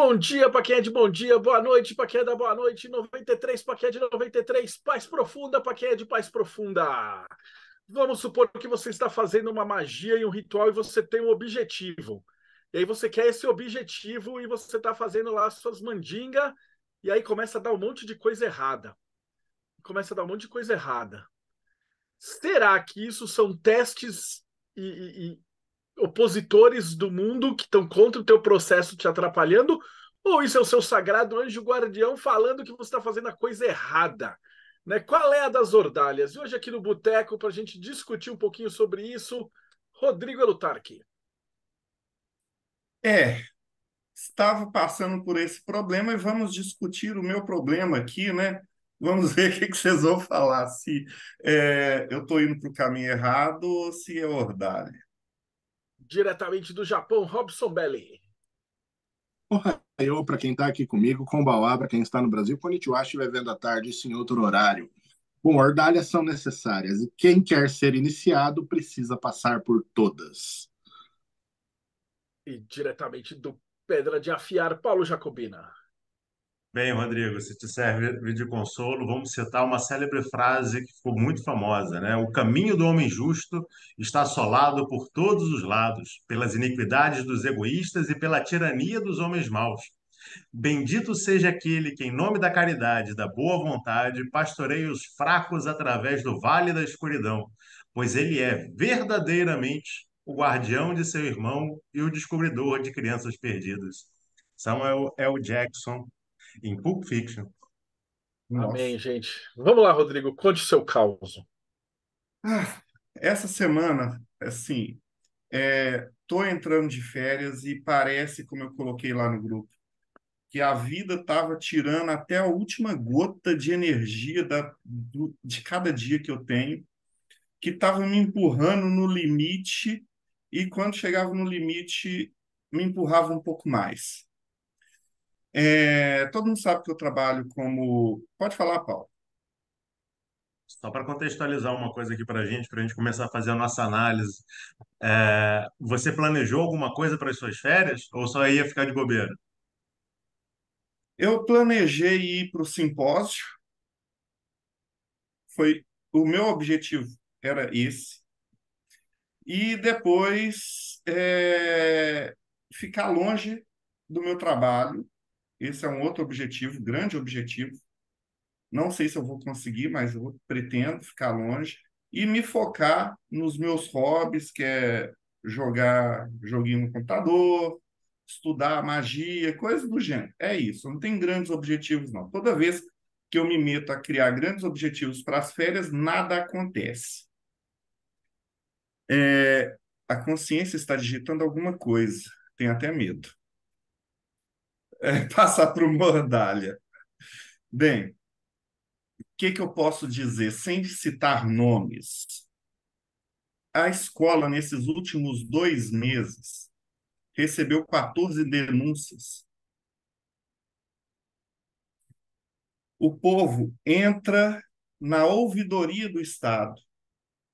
Bom dia para quem é de bom dia, boa noite para quem é da boa noite, 93 para quem é de 93, paz profunda para quem é de paz profunda. Vamos supor que você está fazendo uma magia e um ritual e você tem um objetivo. E aí você quer esse objetivo e você está fazendo lá as suas mandingas e aí começa a dar um monte de coisa errada. Começa a dar um monte de coisa errada. Será que isso são testes e opositores do mundo que estão contra o teu processo te atrapalhando? Ou isso é o seu sagrado anjo guardião falando que você está fazendo a coisa errada? Né? Qual é a das ordalhas? E hoje aqui no Boteco, para a gente discutir um pouquinho sobre isso, Rodrigo Elutarque. É, estava passando por esse problema e vamos discutir o meu problema aqui, né? Vamos ver o que vocês vão falar, se eu estou indo para o caminho errado ou se é ordalho. Diretamente do Japão, Robson Belli. Eu, para quem está aqui comigo, Konbawa, para quem está no Brasil, Konnichiwa, estiver vendo à tarde, isso em outro horário. Bom, ordalhas são necessárias e quem quer ser iniciado precisa passar por todas. E diretamente do Pedra de Afiar, Paulo Jacobina. Bem, Rodrigo, se te serve de consolo, vamos citar uma célebre frase que ficou muito famosa, né? O caminho do homem justo está assolado por todos os lados, pelas iniquidades dos egoístas e pela tirania dos homens maus. Bendito seja aquele que, em nome da caridade e da boa vontade, pastoreia os fracos através do vale da escuridão, pois ele é verdadeiramente o guardião de seu irmão e o descobridor de crianças perdidas. Samuel L. Jackson, em Pulp Fiction. Amém, Nossa. gente. Vamos lá, Rodrigo, conte o seu caos. Essa semana, assim, estou entrando de férias e parece, como eu coloquei lá no grupo, que a vida estava tirando até a última gota de energia de cada dia que eu tenho, que estava me empurrando no limite, e quando chegava no limite, me empurrava um pouco mais. Todo mundo sabe que eu trabalho como. Pode falar, Paulo. Só para contextualizar uma coisa aqui para a gente começar a fazer a nossa análise. Você planejou alguma coisa para as suas férias ou só ia ficar de bobeira? Eu planejei ir para o simpósio, foi o meu objetivo era esse, e depois ficar longe do meu trabalho. Esse é um outro objetivo, grande objetivo. Não sei se eu vou conseguir, mas eu pretendo ficar longe e me focar nos meus hobbies, que é jogar joguinho no computador, estudar magia, coisas do gênero. É isso, não tem grandes objetivos, não. Toda vez que eu me meto a criar grandes objetivos para as férias, nada acontece. A consciência está digitando alguma coisa, tenho até medo. Passar para o Mordalha. Bem, o que eu posso dizer sem citar nomes? A escola, nesses últimos 2 meses, recebeu 14 denúncias. O povo entra na ouvidoria do Estado,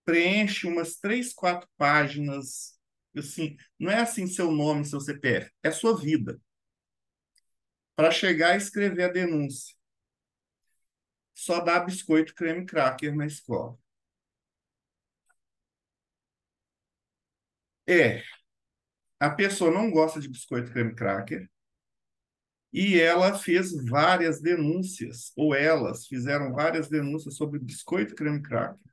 preenche umas 3, 4 páginas. Assim, não é assim seu nome, seu CPF, é sua vida, para chegar e escrever a denúncia. Só dá biscoito, creme cracker na escola. É, a pessoa não gosta de biscoito, creme cracker, e ela fez várias denúncias, ou elas fizeram várias denúncias sobre biscoito creme cracker.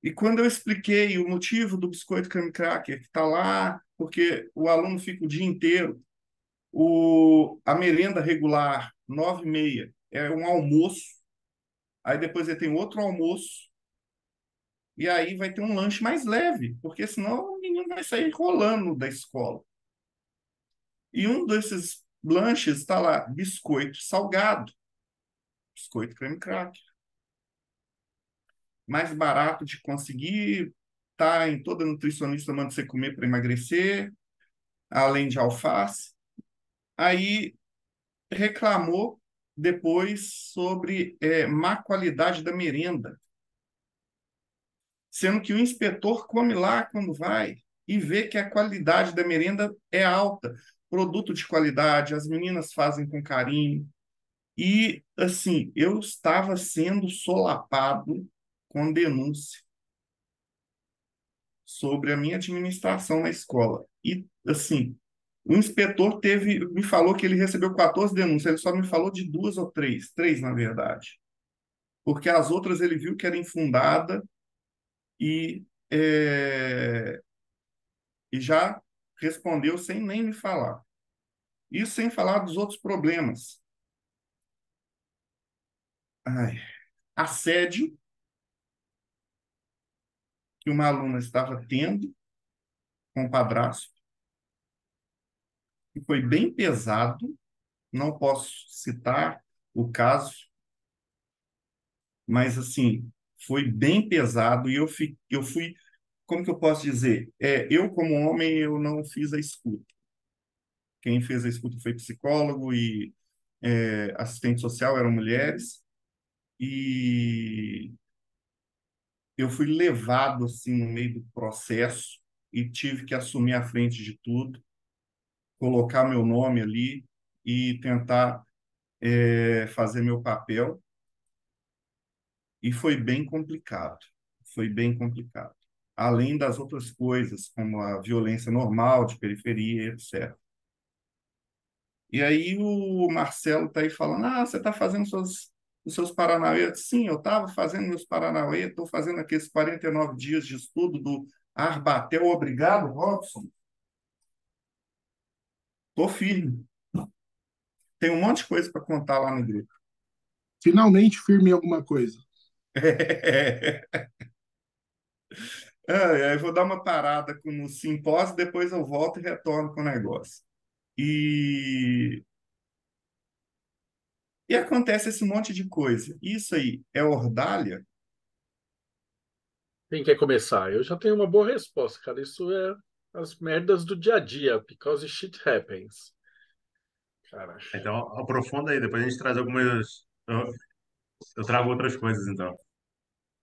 E quando eu expliquei o motivo do biscoito creme cracker, que está lá porque o aluno fica o dia inteiro, a merenda regular, 9h30, é um almoço, aí depois ele tem outro almoço, e aí vai ter um lanche mais leve, porque senão o menino vai sair rolando da escola. E um desses lanches está lá, biscoito salgado, biscoito creme cracker. Mais barato de conseguir, tá em toda nutricionista manda você comer para emagrecer, além de alface. Aí reclamou depois sobre má qualidade da merenda, sendo que o inspetor come lá quando vai e vê que a qualidade da merenda é alta, produto de qualidade, as meninas fazem com carinho. E, assim, eu estava sendo solapado com denúncia sobre a minha administração na escola. E, assim, o inspetor me falou que ele recebeu 14 denúncias, ele só me falou de duas ou três, na verdade, porque as outras ele viu que era infundada e, e já respondeu sem nem me falar. Isso sem falar dos outros problemas. Ai, assédio que uma aluna estava tendo com o padrasto, que foi bem pesado, não posso citar o caso, mas, assim, foi bem pesado e eu fui, como que eu posso dizer? Eu, como homem, eu não fiz a escuta. Quem fez a escuta foi psicólogo e assistente social, eram mulheres, e eu fui levado, assim, no meio do processo e tive que assumir a frente de tudo, colocar meu nome ali e tentar fazer meu papel. E foi bem complicado. Foi bem complicado. Além das outras coisas, como a violência normal de periferia, etc. E aí o Marcelo está aí falando, você está fazendo os seus Paranauê. Sim, eu estava fazendo meus Paranauê, estou fazendo aqueles 49 dias de estudo do Arbatel. Obrigado, Robson. Estou firme. Tem um monte de coisa para contar lá no grupo. Finalmente firme em alguma coisa. Aí vou dar uma parada no simpósio, depois eu volto e retorno com o negócio. E, e acontece esse monte de coisa. Isso aí é ordalha? Quem quer começar? Eu já tenho uma boa resposta, cara. Isso é as merdas do dia a dia, because shit happens. Cara, Então, aprofunda aí, depois a gente traz algumas. Eu trago outras coisas, então.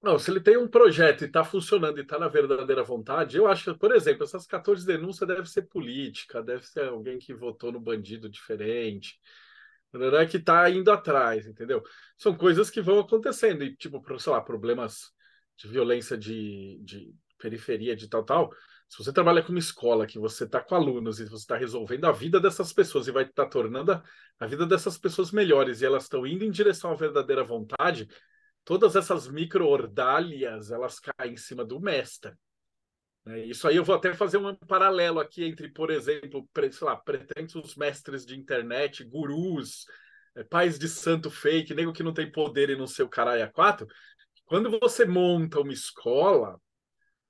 não, se ele tem um projeto e está funcionando e está na verdadeira vontade, eu acho que, por exemplo, essas 14 denúncias devem ser política, deve ser alguém que votou no bandido diferente, não é que está indo atrás, entendeu? São coisas que vão acontecendo, e tipo, sei lá, problemas de violência de periferia, de tal. Se você trabalha com uma escola que você está com alunos e você está resolvendo a vida dessas pessoas e vai estar tornando a vida dessas pessoas melhores e elas estão indo em direção à verdadeira vontade, todas essas micro-ordalhas, elas caem em cima do mestre. Né? Isso aí eu vou até fazer um paralelo aqui entre, por exemplo, sei lá, pretensos mestres de internet, gurus, pais de santo fake, nego que não tem poder e não sei o caralho a quatro. Quando você monta uma escola,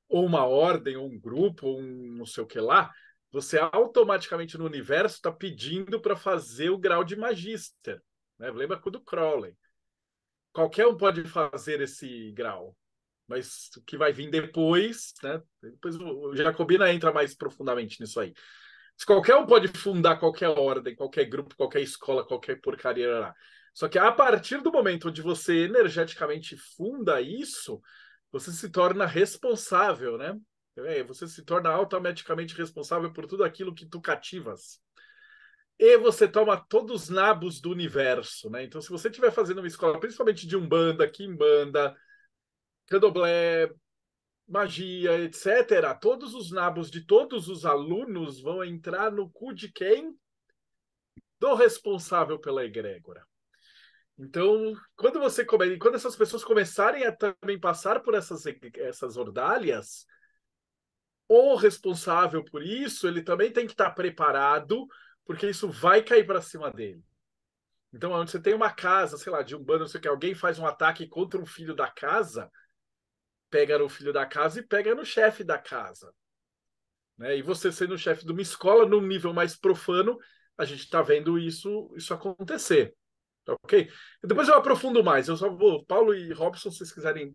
ou uma ordem, ou um grupo, ou um não sei o que lá, você automaticamente no universo está pedindo para fazer o grau de magíster. Né? Lembra do Crowley? Qualquer um pode fazer esse grau, mas o que vai vir depois, né? Depois o Jacobina entra mais profundamente nisso aí. Se qualquer um pode fundar qualquer ordem, qualquer grupo, qualquer escola, qualquer porcaria lá. Só que a partir do momento onde você energeticamente funda isso, você se torna responsável, né? Você se torna automaticamente responsável por tudo aquilo que tu cativas. E você toma todos os nabos do universo, né? Então, se você estiver fazendo uma escola, principalmente de Umbanda, Quimbanda, Candomblé, magia, etc., todos os nabos de todos os alunos vão entrar no cu de quem? Do responsável pela egrégora. Então, quando essas pessoas começarem a também passar por essas ordalhas, o responsável por isso, ele também tem que estar preparado, porque isso vai cair para cima dele. Então, onde você tem uma casa, sei lá, de um bando, não sei o que, alguém faz um ataque contra um filho da casa, pega no filho da casa e pega no chefe da casa. Né? E você sendo chefe de uma escola, num nível mais profano, a gente está vendo isso acontecer. Ok? E depois eu aprofundo mais. Eu só vou, Paulo e Robson, se vocês quiserem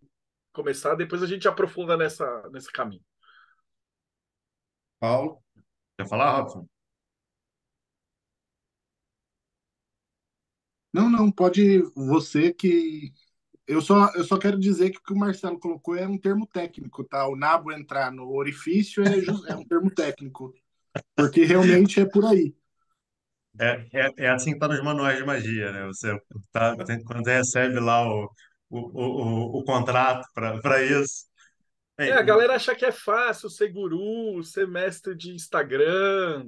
começar, depois a gente aprofunda nesse caminho. Paulo? Quer falar, Robson? Não, não, pode você que. Eu só quero dizer que o que o Marcelo colocou é um termo técnico, tá? O nabo entrar no orifício é um termo técnico, porque realmente é por aí. É assim que está nos manuais de magia, né? Quando você recebe lá o contrato para isso. A Bem, galera acha que é fácil ser guru, ser mestre de Instagram,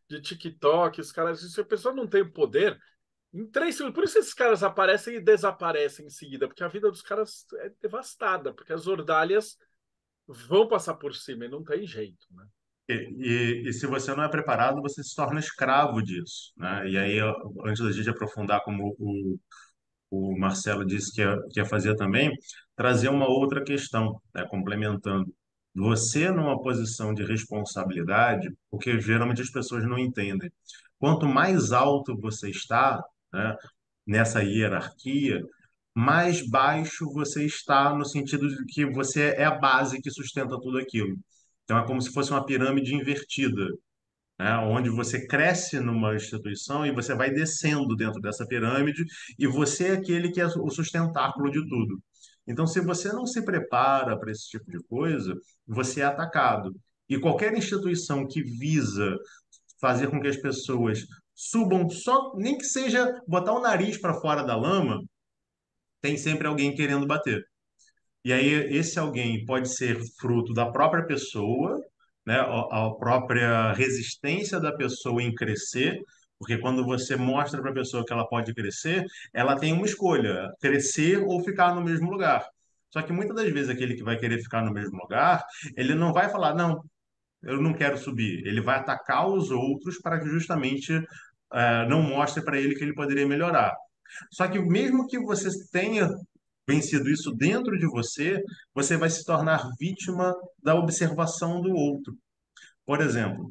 de TikTok. Os caras, se a pessoa não tem o poder, em 3 segundos. Por isso esses caras aparecem e desaparecem em seguida, porque a vida dos caras é devastada, porque as ordalhas vão passar por cima e não tem jeito, né? e se você não é preparado, você se torna escravo disso, né? E aí, antes da gente aprofundar como o Marcelo disse que ia fazer também, trazer uma outra questão, né, complementando. Você, numa posição de responsabilidade, porque geralmente as pessoas não entendem, quanto mais alto você está, né, nessa hierarquia, mais baixo você está no sentido de que você é a base que sustenta tudo aquilo. Então, é como se fosse uma pirâmide invertida, né, onde você cresce numa instituição e você vai descendo dentro dessa pirâmide e você é aquele que é o sustentáculo de tudo. Então, se você não se prepara para esse tipo de coisa, você é atacado. E qualquer instituição que visa fazer com que as pessoas subam só, nem que seja botar o nariz para fora da lama, tem sempre alguém querendo bater. E aí esse alguém pode ser fruto da própria pessoa, né, a própria resistência da pessoa em crescer, porque quando você mostra para a pessoa que ela pode crescer, ela tem uma escolha, crescer ou ficar no mesmo lugar. Só que muitas das vezes aquele que vai querer ficar no mesmo lugar, ele não vai falar, não, eu não quero subir. Ele vai atacar os outros para que justamente não mostre para ele que ele poderia melhorar. Só que mesmo que você tenha vencido isso dentro de você, você vai se tornar vítima da observação do outro. Por exemplo,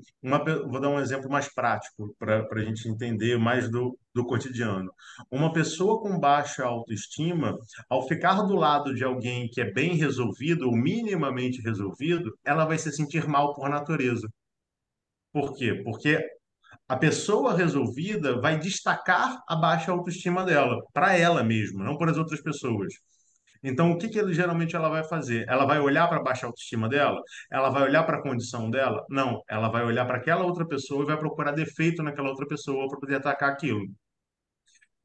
vou dar um exemplo mais prático para a gente entender mais do cotidiano. Uma pessoa com baixa autoestima, ao ficar do lado de alguém que é bem resolvido ou minimamente resolvido, ela vai se sentir mal por natureza. Por quê? Porque a pessoa resolvida vai destacar a baixa autoestima dela, para ela mesma, não para as outras pessoas. Então, o que que geralmente ela vai fazer? Ela vai olhar para a baixa autoestima dela? Ela vai olhar para a condição dela? Não, ela vai olhar para aquela outra pessoa e vai procurar defeito naquela outra pessoa para poder atacar aquilo.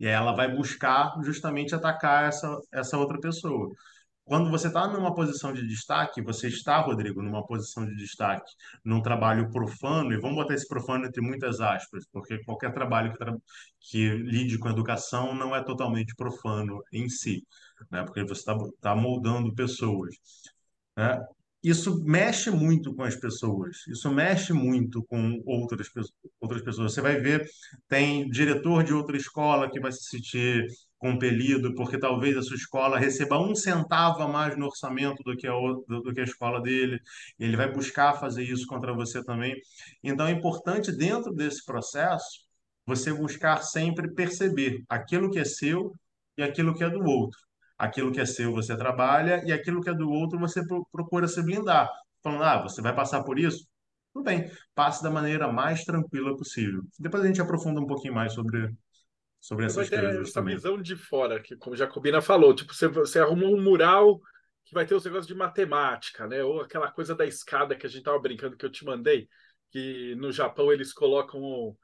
E aí ela vai buscar justamente atacar essa outra pessoa. Quando você está numa posição de destaque, você está, Rodrigo, numa posição de destaque, num trabalho profano, e vamos botar esse profano entre muitas aspas, porque qualquer trabalho que lide com educação não é totalmente profano em si, né? Porque você está moldando pessoas, né? Isso mexe muito com as pessoas, isso mexe muito com outras pessoas. Você vai ver, tem diretor de outra escola que vai se sentir compelido, porque talvez a sua escola receba 1 centavo a mais no orçamento do que a escola dele, e ele vai buscar fazer isso contra você também. Então é importante, dentro desse processo, você buscar sempre perceber aquilo que é seu e aquilo que é do outro. Aquilo que é seu você trabalha e aquilo que é do outro você procura se blindar. Falando, você vai passar por isso? Tudo bem, passe da maneira mais tranquila possível. Depois a gente aprofunda um pouquinho mais sobre Você vai essas ter coisas essa também. visão de fora, que como Jacobina falou, tipo, você arrumou um mural que vai ter os negócios de matemática, né? Ou aquela coisa da escada que a gente tava brincando que eu te mandei, que no Japão eles colocam o,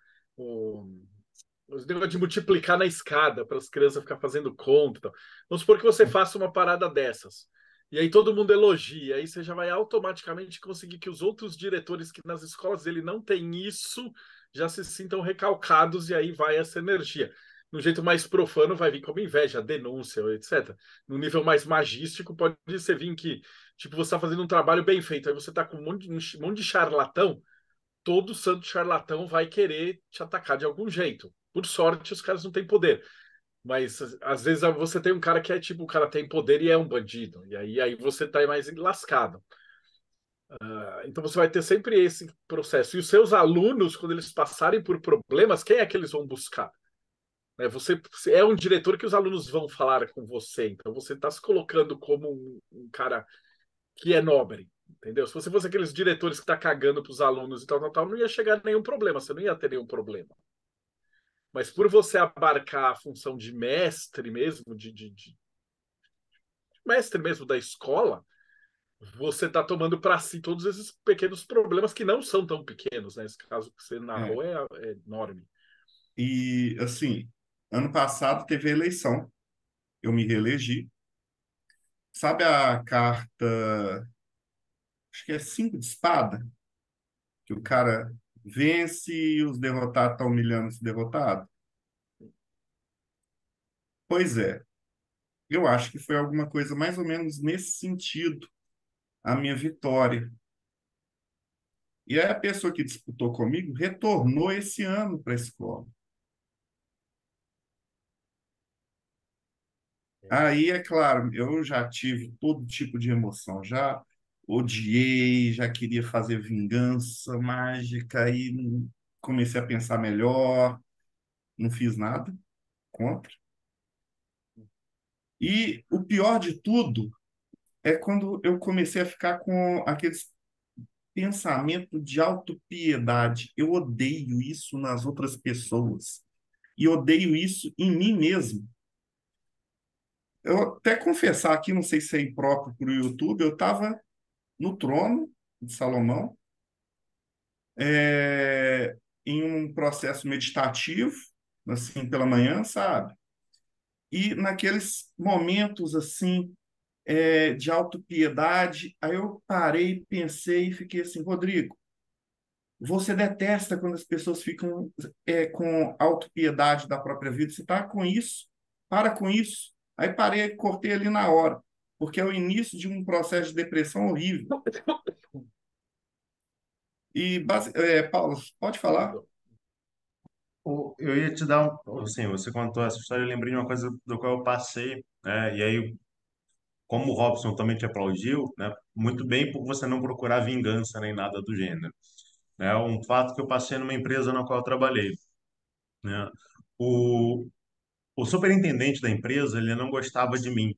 os negócios de multiplicar na escada para as crianças ficar fazendo conta. Então. Vamos supor que você faça uma parada dessas. E aí todo mundo elogia, aí você já vai automaticamente conseguir que os outros diretores que nas escolas dele não têm isso já se sintam recalcados e aí vai essa energia. No jeito mais profano vai vir como inveja, denúncia, etc. No nível mais magístico pode ser vir que, tipo, você está fazendo um trabalho bem feito, aí você está com um monte de charlatão, todo santo charlatão vai querer te atacar de algum jeito. Por sorte, os caras não têm poder. Mas às vezes você tem um cara que é tipo, o cara tem poder e é um bandido. E aí você tá mais lascado. Então você vai ter sempre esse processo. E os seus alunos, quando eles passarem por problemas, quem é que eles vão buscar? Você é um diretor que os alunos vão falar com você. Então você está se colocando como um cara que é nobre. Entendeu? Se você fosse aqueles diretores que está cagando para os alunos e tal, não ia chegar a nenhum problema, você não ia ter nenhum problema. Mas por você abarcar a função de mestre mesmo, de mestre mesmo da escola, você está tomando para si todos esses pequenos problemas que não são tão pequenos, né? Esse caso que você É. narrou é enorme. E, assim, ano passado teve a eleição, eu me reelegi. Sabe a carta, acho que é 5 de espada, que o cara vence e os derrotados estão humilhando os derrotados? Pois é, eu acho que foi alguma coisa mais ou menos nesse sentido, a minha vitória. E aí a pessoa que disputou comigo retornou esse ano para a escola. Aí, é claro, eu já tive todo tipo de emoção, já odiei, já queria fazer vingança mágica, aí comecei a pensar melhor, não fiz nada contra. E o pior de tudo é quando eu comecei a ficar com aqueles pensamentos de autopiedade. Eu odeio isso nas outras pessoas e odeio isso em mim mesmo. Eu até confessar aqui, não sei se é impróprio para o YouTube, eu estava no trono de Salomão, em um processo meditativo, assim, pela manhã, sabe? E naqueles momentos, assim, de autopiedade, aí eu parei, pensei e fiquei assim, Rodrigo, você detesta quando as pessoas ficam com autopiedade da própria vida. Você está com isso? Para com isso. Aí parei, cortei ali na hora, porque é o início de um processo de depressão horrível. E, Paulo, pode falar? Eu ia te dar assim, você contou essa história, eu lembrei de uma coisa do qual eu passei, né? E aí, como o Robson também te aplaudiu, né? Muito bem por você não procurar vingança nem nada do gênero. É um fato que eu passei numa empresa na qual eu trabalhei, né? O, o superintendente da empresa, ele não gostava de mim,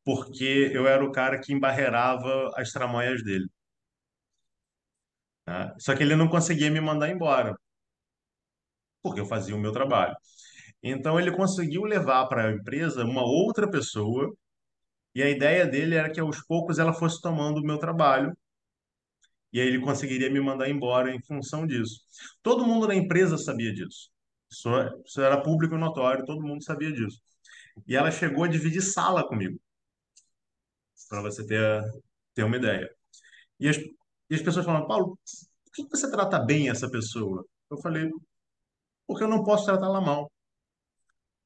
porque eu era o cara que embarreirava as tramóias dele, né? Só que ele não conseguia me mandar embora, porque eu fazia o meu trabalho. Então ele conseguiu levar para a empresa uma outra pessoa, e a ideia dele era que aos poucos ela fosse tomando o meu trabalho, e aí ele conseguiria me mandar embora em função disso. Todo mundo na empresa sabia disso. Isso era público e notório, todo mundo sabia disso. E ela chegou a dividir sala comigo, para você ter uma ideia. E as pessoas falaram, Paulo, por que você trata bem essa pessoa? Eu falei, porque eu não posso tratá-la mal.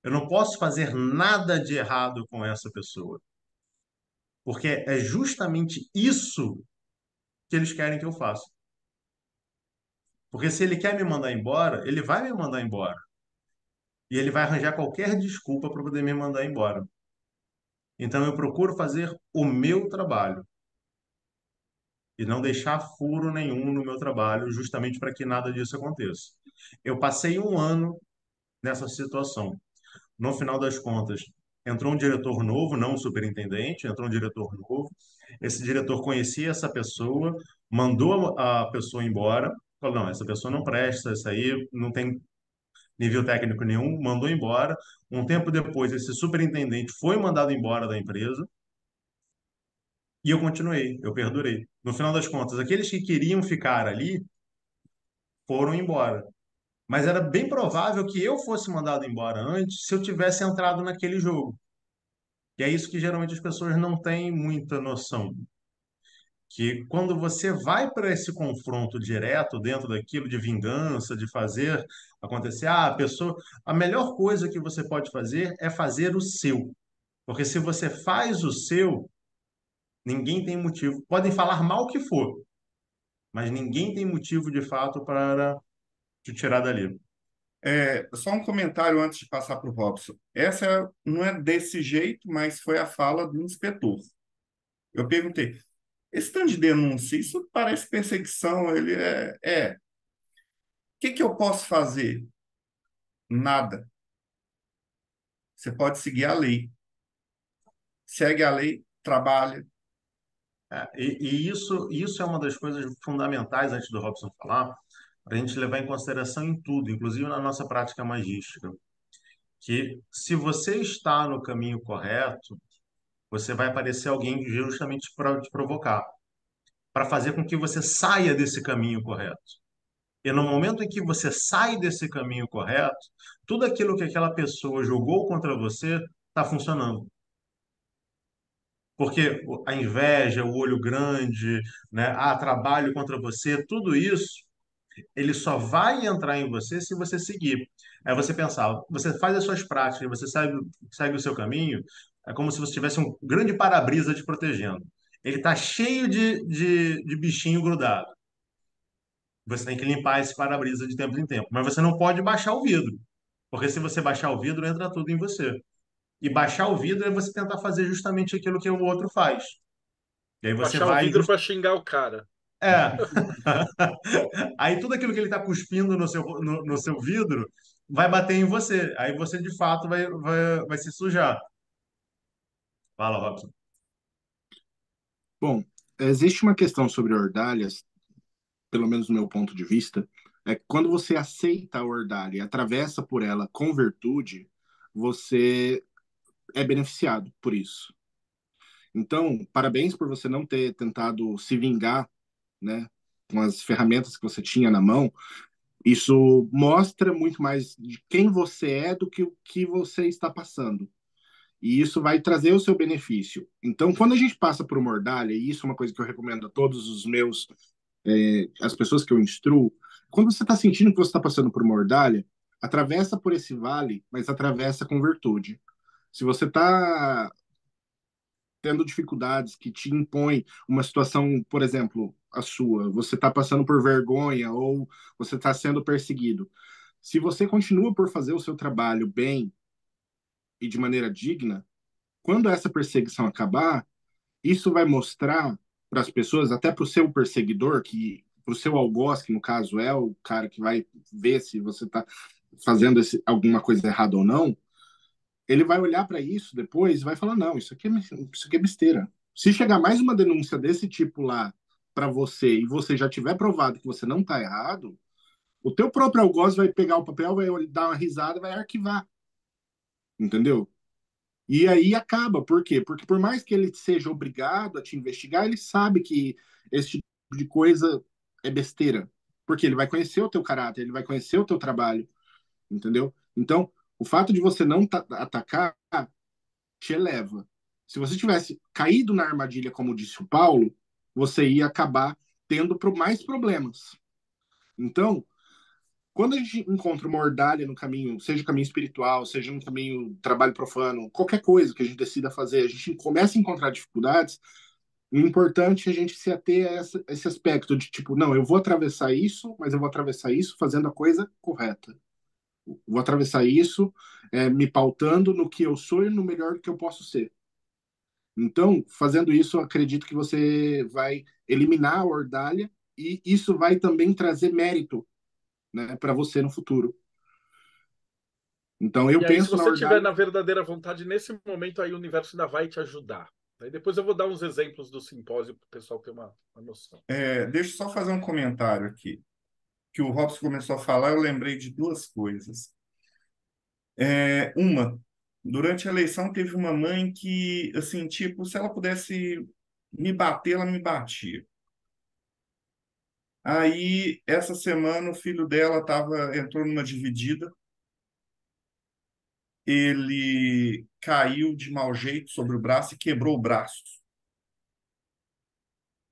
Eu não posso fazer nada de errado com essa pessoa. Porque é justamente isso que eles querem que eu faça. Porque se ele quer me mandar embora, ele vai me mandar embora. E ele vai arranjar qualquer desculpa para poder me mandar embora. Então eu procuro fazer o meu trabalho e não deixar furo nenhum no meu trabalho, justamente para que nada disso aconteça. Eu passei um ano nessa situação. No final das contas, entrou um diretor novo, não um superintendente, entrou um diretor novo. Esse diretor conhecia essa pessoa, mandou a pessoa embora, falou: não, essa pessoa não presta, isso aí não tem nível técnico nenhum, mandou embora. Um tempo depois, esse superintendente foi mandado embora da empresa e eu continuei, eu perdurei. No final das contas, aqueles que queriam ficar ali foram embora. Mas era bem provável que eu fosse mandado embora antes se eu tivesse entrado naquele jogo. E é isso que geralmente as pessoas não têm muita noção. Que quando você vai para esse confronto direto dentro daquilo de vingança, de fazer acontecer, a pessoa, a melhor coisa que você pode fazer é fazer o seu. Porque se você faz o seu, ninguém tem motivo. Podem falar mal que for, mas ninguém tem motivo de fato para te tirar dali. Só um comentário antes de passar para o Robson. Essa não é desse jeito, mas foi a fala do inspetor. Eu perguntei, esse tanto de denúncia, isso parece perseguição, ele é. O que que eu posso fazer? Nada. Você pode seguir a lei. Segue a lei, trabalha. E isso é uma das coisas fundamentais, antes do Robson falar, para a gente levar em consideração em tudo, inclusive na nossa prática magística, que se você está no caminho correto, você vai aparecer alguém justamente para te provocar, para fazer com que você saia desse caminho correto. E no momento em que você sai desse caminho correto, tudo aquilo que aquela pessoa jogou contra você está funcionando. Porque a inveja, o olho grande, né, trabalho contra você, tudo isso, ele só vai entrar em você se você seguir. É você pensar, você faz as suas práticas, você segue o seu caminho, é como se você tivesse um grande para-brisa te protegendo. Ele está cheio de bichinho grudado. Você tem que limpar esse para-brisa de tempo em tempo. Mas você não pode baixar o vidro, porque se você baixar o vidro, entra tudo em você. E baixar o vidro é você tentar fazer justamente aquilo que o outro faz. E aí você Baixar o vai. vidro para xingar o cara. É. Aí tudo aquilo que ele está cuspindo no seu vidro vai bater em você. Aí você, de fato, vai se sujar. Fala, Robson. Bom, existe uma questão sobre ordalhas, pelo menos do meu ponto de vista, é que quando você aceita a ordalha e atravessa por ela com virtude, você é beneficiado por isso. Então, parabéns por você não ter tentado se vingar, né, com as ferramentas que você tinha na mão. Isso mostra muito mais de quem você é do que o que você está passando. E isso vai trazer o seu benefício. Então, quando a gente passa por uma ordalha, e isso é uma coisa que eu recomendo a todos os meus, as pessoas que eu instruo, quando você está sentindo que você está passando por uma ordalha, atravessa por esse vale, mas atravessa com virtude. Se você está tendo dificuldades que te impõem uma situação, por exemplo, a sua, você está passando por vergonha ou você está sendo perseguido. Se você continua por fazer o seu trabalho bem e de maneira digna, quando essa perseguição acabar, isso vai mostrar para as pessoas, até para o seu perseguidor, que para o seu algoz, que no caso é o cara que vai ver se você está fazendo alguma coisa errada ou não, ele vai olhar para isso depois e vai falar: não, isso aqui é besteira. Se chegar mais uma denúncia desse tipo lá para você e você já tiver provado que você não está errado, o teu próprio algoz vai pegar o papel, vai dar uma risada, vai arquivar, entendeu? E aí acaba. Por quê? Porque por mais que ele seja obrigado a te investigar, ele sabe que esse tipo de coisa é besteira. Porque ele vai conhecer o teu caráter, ele vai conhecer o teu trabalho, entendeu? Então, o fato de você não atacar te eleva. Se você tivesse caído na armadilha, como disse o Paulo, você ia acabar tendo mais problemas. Então, quando a gente encontra uma ordalha no caminho, seja caminho espiritual, seja no caminho trabalho profano, qualquer coisa que a gente decida fazer, a gente começa a encontrar dificuldades, o importante é a gente se ater a esse aspecto de tipo, não, eu vou atravessar isso, mas eu vou atravessar isso fazendo a coisa correta. Vou atravessar isso me pautando no que eu sou e no melhor que eu posso ser. Então, fazendo isso, eu acredito que você vai eliminar a ordalha e isso vai também trazer mérito, né, para você no futuro. Então, eu E aí, se penso na você tiver ordalha. na verdadeira vontade, nesse momento aí o universo ainda vai te ajudar. Aí depois eu vou dar uns exemplos do simpósio para o pessoal ter uma noção. Deixa eu só fazer um comentário aqui. Que o Robson começou a falar, eu lembrei de duas coisas. Uma, durante a eleição teve uma mãe que, assim, tipo, se ela pudesse me bater, ela me batia. Aí, essa semana, o filho dela entrou numa dividida, ele caiu de mau jeito sobre o braço e quebrou o braço.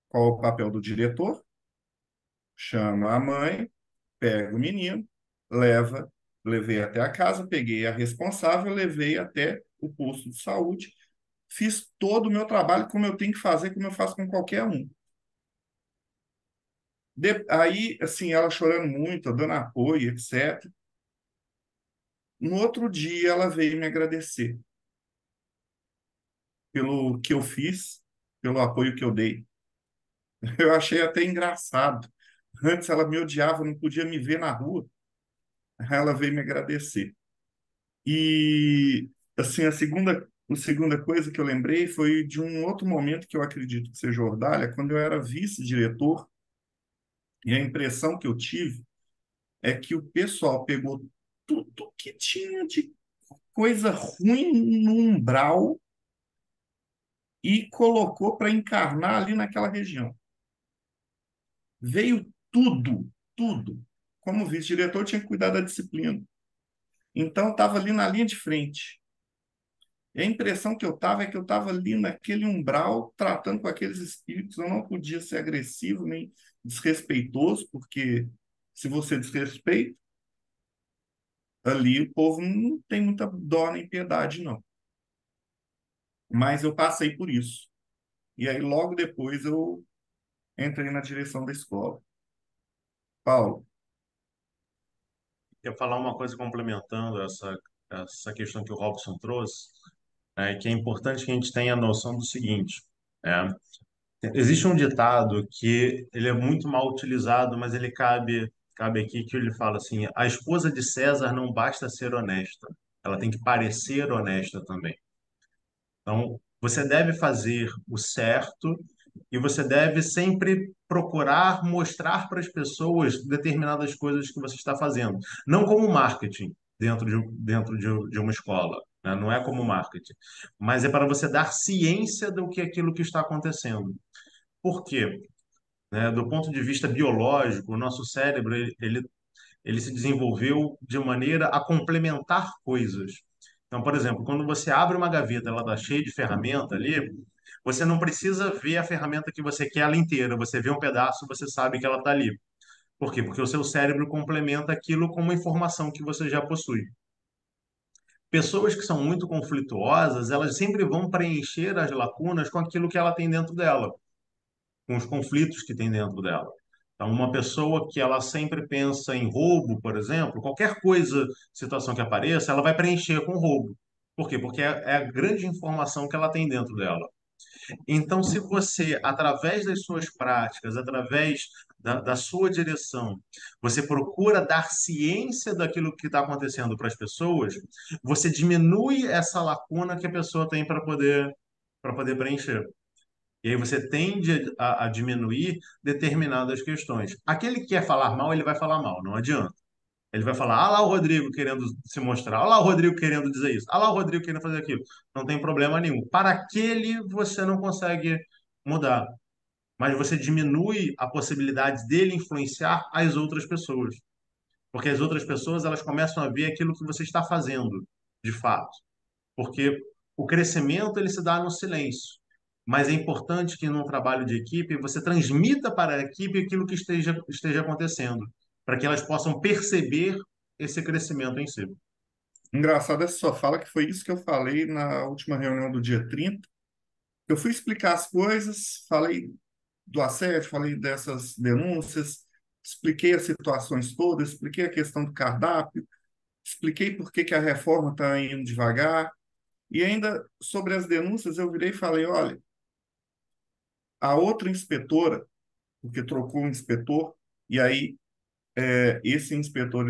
Qual é o papel do diretor? Chama a mãe, pega o menino, levei até a casa, peguei a responsável, levei até o posto de saúde, fiz todo o meu trabalho como eu tenho que fazer, como eu faço com qualquer um. Aí, assim, ela chorando muito, dando apoio, etc. No outro dia, ela veio me agradecer pelo que eu fiz, pelo apoio que eu dei. Eu achei até engraçado. Antes ela me odiava, não podia me ver na rua. Ela veio me agradecer. E, assim, a segunda coisa que eu lembrei foi de um outro momento que eu acredito que seja Ordalha, quando eu era vice-diretor, e a impressão que eu tive é que o pessoal pegou tudo que tinha de coisa ruim no umbral e colocou para encarnar ali naquela região. Veio tudo, tudo. como vice-diretor, eu tinha que cuidar da disciplina. Então, estava ali na linha de frente. E a impressão que eu estava é que eu estava ali naquele umbral, tratando com aqueles espíritos. Eu não podia ser agressivo nem desrespeitoso, porque se você desrespeita, ali o povo não tem muita dó nem piedade, não. Mas eu passei por isso. E aí, logo depois, eu entrei na direção da escola. Paulo, Quer falar uma coisa complementando essa questão que o Robson trouxe, que é importante que a gente tenha a noção do seguinte, é, existe um ditado que ele é muito mal utilizado, mas ele cabe aqui, que ele fala assim: a esposa de César não basta ser honesta, ela tem que parecer honesta também. Então, você deve fazer o certo e você deve sempre procurar mostrar para as pessoas determinadas coisas que você está fazendo. Não como marketing dentro de uma escola, né? Não é como marketing, mas é para você dar ciência do que é aquilo que está acontecendo. Por quê? Do ponto de vista biológico, o nosso cérebro ele se desenvolveu de maneira a complementar coisas. Então, por exemplo, quando você abre uma gaveta, ela está cheia de ferramenta ali, você não precisa ver a ferramenta que você quer ela inteira. Você vê um pedaço, você sabe que ela está ali. Por quê? Porque o seu cérebro complementa aquilo com uma informação que você já possui. Pessoas que são muito conflituosas, elas sempre vão preencher as lacunas com aquilo que ela tem dentro dela, com os conflitos que tem dentro dela. Então, uma pessoa que ela sempre pensa em roubo, por exemplo, qualquer coisa, situação que apareça, ela vai preencher com roubo. Por quê? Porque é a grande informação que ela tem dentro dela. Então, se você, através das suas práticas, através da sua direção, você procura dar ciência daquilo que está acontecendo para as pessoas, você diminui essa lacuna que a pessoa tem para poder preencher. E aí você tende a diminuir determinadas questões. Aquele que quer falar mal, ele vai falar mal, não adianta. Ele vai falar, ah lá o Rodrigo querendo se mostrar, ah lá o Rodrigo querendo dizer isso, ah lá o Rodrigo querendo fazer aquilo. Não tem problema nenhum. Para aquele, você não consegue mudar, mas você diminui a possibilidade dele influenciar as outras pessoas. Porque as outras pessoas, elas começam a ver aquilo que você está fazendo, de fato. Porque o crescimento, ele se dá no silêncio. Mas é importante que num trabalho de equipe você transmita para a equipe aquilo que esteja acontecendo, para que elas possam perceber esse crescimento em si. engraçado essa sua fala, que foi isso que eu falei na última reunião do dia 30. Eu fui explicar as coisas, falei do assédio, falei dessas denúncias, expliquei as situações todas, expliquei a questão do cardápio, expliquei por que que a reforma está indo devagar, e ainda sobre as denúncias eu virei e falei, olha, a outra inspetora, porque trocou um inspetor, e aí esse inspetor,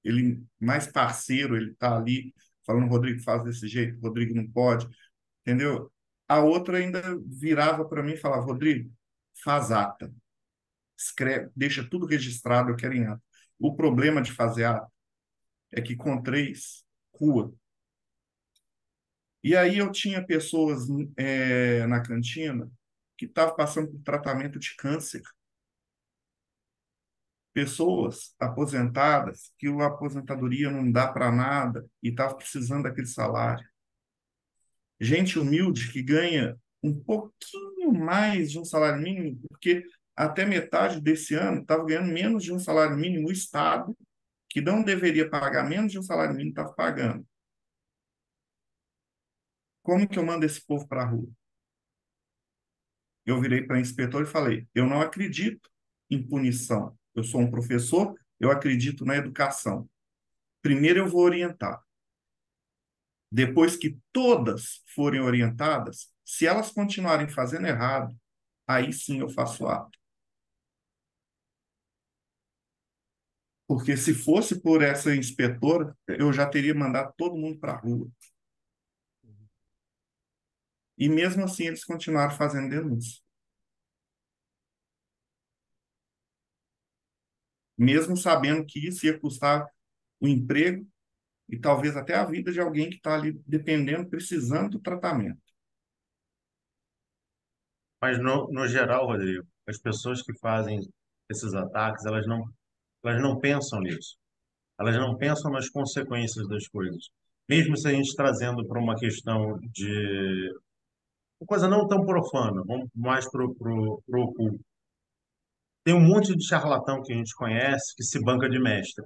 ele mais parceiro, ele está ali falando, Rodrigo, faz desse jeito, Rodrigo não pode, entendeu? A outra ainda virava para mim e falava, Rodrigo, faz ata, escreve, deixa tudo registrado, eu quero em ata. O problema de fazer ata é que com três, rua. E aí eu tinha pessoas na cantina que estavam passando por tratamento de câncer, pessoas aposentadas que a aposentadoria não dá para nada e estavam precisando daquele salário. Gente humilde que ganha um pouquinho mais de um salário mínimo, porque até metade desse ano estava ganhando menos de um salário mínimo, o Estado, que não deveria pagar menos de um salário mínimo, estava pagando. Como que eu mando esse povo para a rua? Eu virei para o inspetor e falei: eu não acredito em punição. Eu sou um professor, eu acredito na educação. Primeiro eu vou orientar. Depois que todas forem orientadas, se elas continuarem fazendo errado, aí sim eu faço ato. Porque se fosse por essa inspetora, eu já teria mandado todo mundo para a rua. E mesmo assim eles continuaram fazendo denúncia. Mesmo sabendo que isso ia custar o emprego e talvez até a vida de alguém que está ali dependendo, precisando do tratamento. Mas, no geral, Rodrigo, as pessoas que fazem esses ataques, elas Elas não pensam nisso. Elas não pensam nas consequências das coisas. Mesmo se a gente trazendo para uma questão de uma coisa não tão profana, vamos mais pro oculto. Tem um monte de charlatão que a gente conhece que se banca de mestre.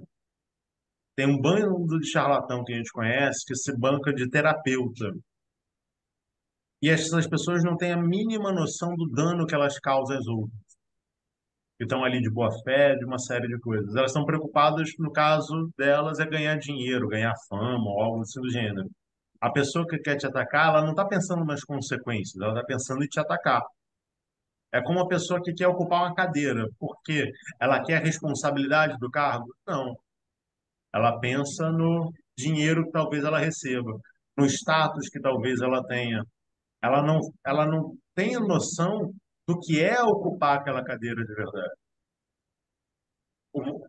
Tem um bando de charlatão que a gente conhece que se banca de terapeuta. E essas pessoas não têm a mínima noção do dano que elas causam às outras, que estão ali de boa fé, de uma série de coisas. Elas estão preocupadas, no caso delas, é ganhar dinheiro, ganhar fama ou algo assim do gênero. A pessoa que quer te atacar, ela não está pensando nas consequências, ela está pensando em te atacar. É como uma pessoa que quer ocupar uma cadeira, porque ela quer a responsabilidade do cargo? Não. Ela pensa no dinheiro que talvez ela receba, no status que talvez ela tenha. Ela não tem noção do que é ocupar aquela cadeira de verdade. Um-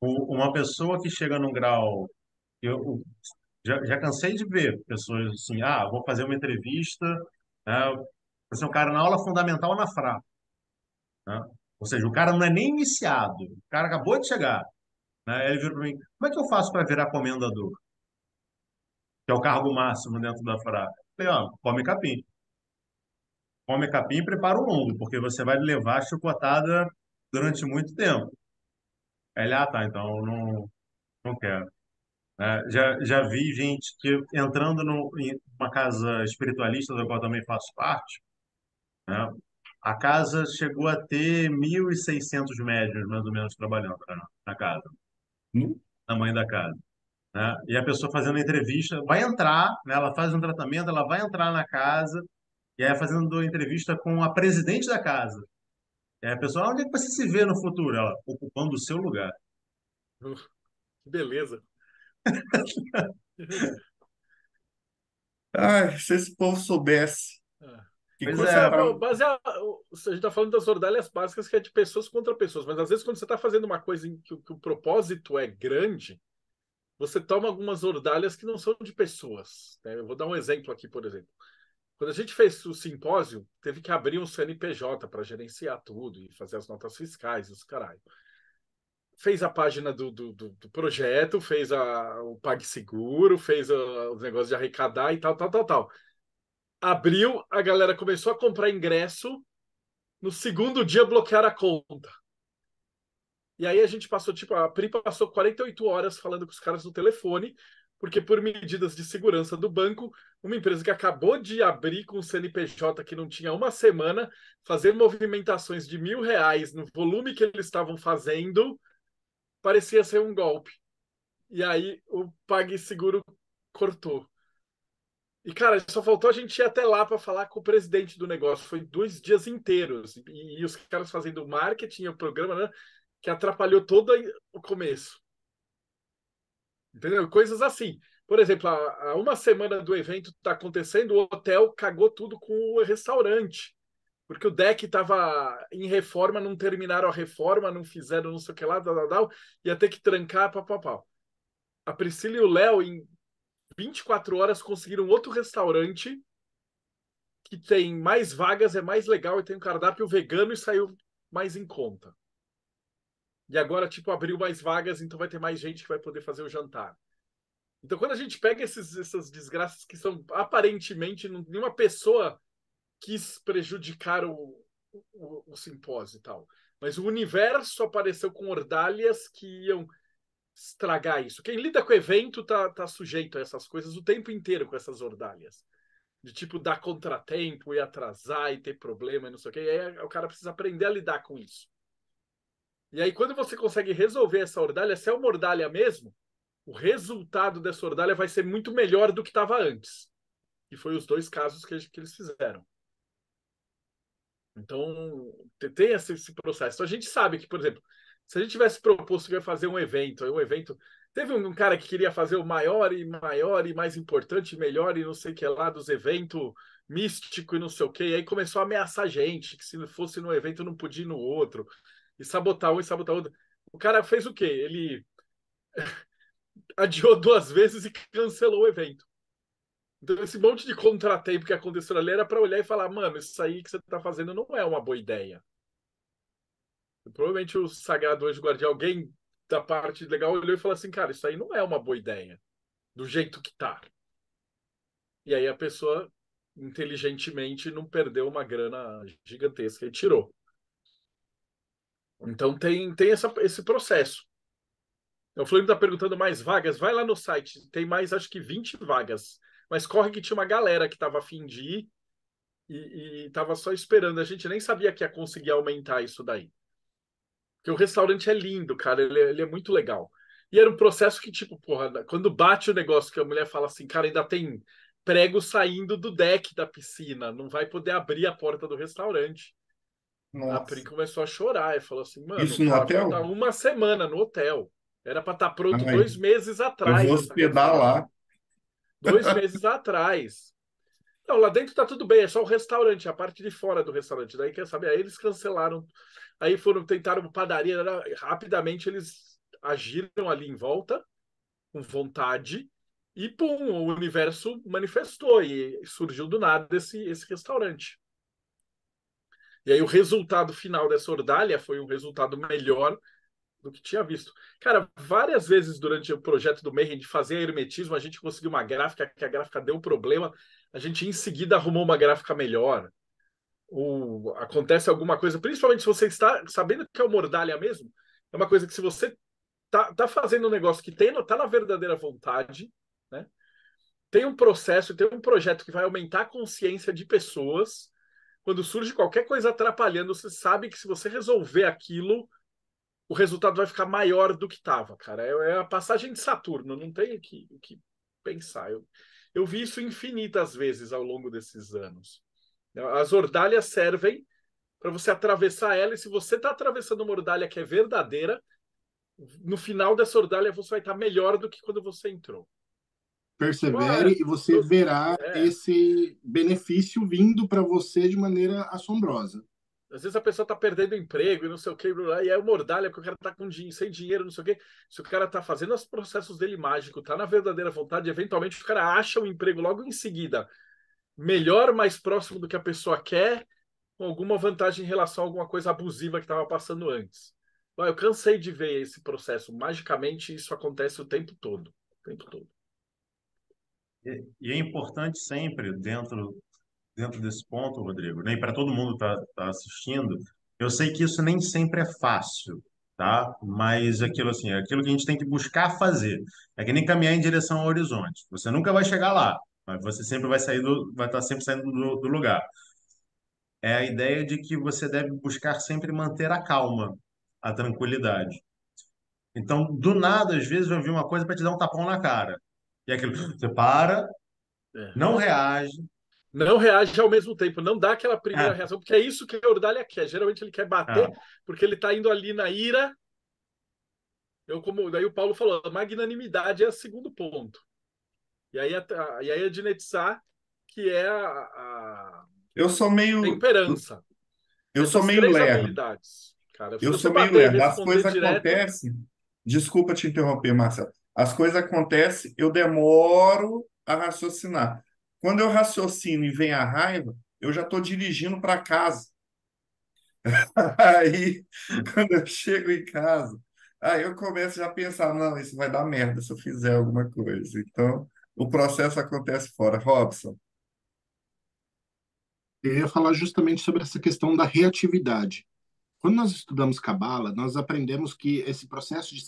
Uma pessoa que chega num grau, eu já cansei de ver pessoas assim, vou fazer uma entrevista, né? Você é um cara na aula fundamental na FRA, né? Ou seja, o cara não é nem iniciado, o cara acabou de chegar, né? Ele vira para mim, como é que eu faço para virar comendador? Que é o cargo máximo dentro da FRA. Eu falei, come capim e prepara o lombo, porque você vai levar chicotada durante muito tempo. Aí ele, tá, então eu não quero. Já vi gente que entrando em uma casa espiritualista, da qual também faço parte, né? A casa chegou a ter 1.600 médiuns, mais ou menos, trabalhando na casa, Hum? tamanho da casa, né? E a pessoa fazendo entrevista, vai entrar, né? Ela faz um tratamento, ela vai entrar na casa, e aí fazendo entrevista com a presidente da casa. E aí a pessoa, onde é que você se vê no futuro? Ela, ocupando o seu lugar. Que beleza. Ai, se esse povo soubesse Ah. que Pois quando Isso você é tá... baseado. A gente está falando das ordalhas básicas que é de pessoas contra pessoas, mas às vezes quando você está fazendo uma coisa em que o propósito é grande, você toma algumas ordalhas que não são de pessoas, né? Eu vou dar um exemplo aqui, por exemplo. Quando a gente fez o simpósio, teve que abrir um CNPJ para gerenciar tudo e fazer as notas fiscais, os caralho. Fez a página do projeto, fez o PagSeguro, fez os negócios de arrecadar e tal, tal, tal, tal. Abriu, a galera começou a comprar ingresso. No segundo dia, bloquearam a conta. E aí a gente passou, tipo, a Pri passou 48 horas falando com os caras no telefone, porque por medidas de segurança do banco, uma empresa que acabou de abrir com o CNPJ que não tinha uma semana, fazer movimentações de R$ 1.000 no volume que eles estavam fazendo, parecia ser um golpe. E aí o PagSeguro cortou. E, cara, só faltou a gente ir até lá para falar com o presidente do negócio. Foi 2 dias inteiros. E os caras fazendo marketing, o programa, né? Que atrapalhou todo o começo. Entendeu? Coisas assim. Por exemplo, há uma semana do evento está acontecendo, o hotel cagou tudo com o restaurante. Porque o deck estava em reforma, não terminaram a reforma, não fizeram não sei o que lá, ia ter que trancar, papapá. A Priscila e o Léo, em 24 horas, conseguiram outro restaurante que tem mais vagas, é mais legal e tem um cardápio vegano e saiu mais em conta. E agora, tipo, abriu mais vagas, então vai ter mais gente que vai poder fazer o jantar. Então, quando a gente pega essas desgraças que são aparentemente nenhuma pessoa quis prejudicar o simpósio e tal, mas o universo apareceu com ordalhas que iam estragar isso. Quem lida com o evento tá sujeito a essas coisas o tempo inteiro com essas ordalhas. De tipo dar contratempo e atrasar e ter problema e não sei o que. E aí o cara precisa aprender a lidar com isso. E aí, quando você consegue resolver essa ordalha, se é uma ordalha mesmo, o resultado dessa ordalha vai ser muito melhor do que estava antes. E foi os dois casos que eles fizeram. Então, tem esse processo. Então, a gente sabe que, por exemplo, se a gente tivesse proposto que ia fazer um evento, teve um cara que queria fazer o maior e mais importante, melhor e não sei o que lá dos eventos místico e não sei o que, e aí começou a ameaçar a gente, que se fosse no evento não podia ir no outro, e sabotar um e sabotar outro. O cara fez o quê? Ele adiou 2 vezes e cancelou o evento. Então, esse monte de contratempo que aconteceu ali era para olhar e falar, mano, isso aí que você está fazendo não é uma boa ideia. Provavelmente o Sagrado Anjo Guardião, alguém da parte legal olhou e falou assim, cara, isso aí não é uma boa ideia, do jeito que tá. E aí a pessoa, inteligentemente, não perdeu uma grana gigantesca e tirou. Então tem esse processo. O Flamengo está perguntando mais vagas. Vai lá no site, tem mais acho que 20 vagas. Mas corre que tinha uma galera que estava a fim de ir e estava só esperando. A gente nem sabia que ia conseguir aumentar isso daí. Porque o restaurante é lindo, cara. Ele é muito legal. E era um processo que, tipo, porra, quando bate o negócio que a mulher fala assim, cara, ainda tem prego saindo do deck da piscina, não vai poder abrir a porta do restaurante. A Pri Nossa. começou a chorar e falou assim, mano, Isso no vai faltar hotel? uma semana no hotel. Era para estar pronto Ai, 2 meses eu vou atrás essa hospedar lá. cancelação. 2 meses atrás. Não, lá dentro tá tudo bem, é só o restaurante, a parte de fora do restaurante. Daí, quer saber? Aí eles cancelaram. Aí tentaram padaria, rapidamente eles agiram ali em volta, com vontade, e pum, o universo manifestou e surgiu do nada esse restaurante. E aí o resultado final dessa ordália foi um resultado melhor do que tinha visto. Cara, várias vezes durante o projeto do Mayhem de fazer hermetismo, a gente conseguiu uma gráfica, que a gráfica deu problema, a gente em seguida arrumou uma gráfica melhor. Ou acontece alguma coisa, principalmente se você está sabendo que é uma ordalha mesmo, é uma coisa que se você tá fazendo um negócio que tá na verdadeira vontade, né? Tem um processo, tem um projeto que vai aumentar a consciência de pessoas. Quando surge qualquer coisa atrapalhando, você sabe que se você resolver aquilo, o resultado vai ficar maior do que estava, cara. É a passagem de Saturno, não tem o que pensar. Eu vi isso infinitas vezes ao longo desses anos. As ordalhas servem para você atravessar ela, e se você está atravessando uma ordalha que é verdadeira, no final dessa ordalha você vai estar melhor do que quando você entrou. Persevere e você verá É, esse benefício vindo para você de maneira assombrosa. às vezes a pessoa está perdendo emprego e não sei o que, e é uma ordalha porque o cara está sem dinheiro, não sei o que. Se o cara está fazendo os processos dele mágico, está na verdadeira vontade, eventualmente o cara acha um emprego logo em seguida, melhor, mais próximo do que a pessoa quer, com alguma vantagem em relação a alguma coisa abusiva que estava passando antes. Eu cansei de ver esse processo. Magicamente, isso acontece o tempo todo. O tempo todo. E é importante sempre, dentro desse ponto, Rodrigo, né? E para todo mundo que tá assistindo, eu sei que isso nem sempre é fácil, tá? Mas aquilo assim, é aquilo que a gente tem que buscar fazer. É que nem caminhar em direção ao horizonte. Você nunca vai chegar lá, mas você sempre vai estar sempre saindo do lugar. É a ideia de que você deve buscar sempre manter a calma, a tranquilidade. Então, do nada, às vezes vai vir uma coisa para te dar um tapão na cara. E é aquilo, você para, É. não reage. Não reage ao mesmo tempo, não dá aquela primeira É, reação, porque é isso que a Ordalha quer. Geralmente ele quer bater, é. porque ele está indo ali na ira. Daí o Paulo falou, a magnanimidade é o segundo ponto. E aí a de Netzach, que é a Eu sou meio, temperança. eu sou Essas meio três lerdo. habilidades, cara. Se Eu você sou meio bater e lerdo. As responder coisas direto, acontecem. Desculpa te interromper, Marcelo. As coisas acontecem, eu demoro a raciocinar. Quando eu raciocino e vem a raiva, eu já estou dirigindo para casa. Aí, quando eu chego em casa, aí eu começo já a pensar, não, isso vai dar merda se eu fizer alguma coisa. Então, o processo acontece fora. Robson, Eu ia falar justamente sobre essa questão da reatividade. Quando nós estudamos Cabala, nós aprendemos que esse processo de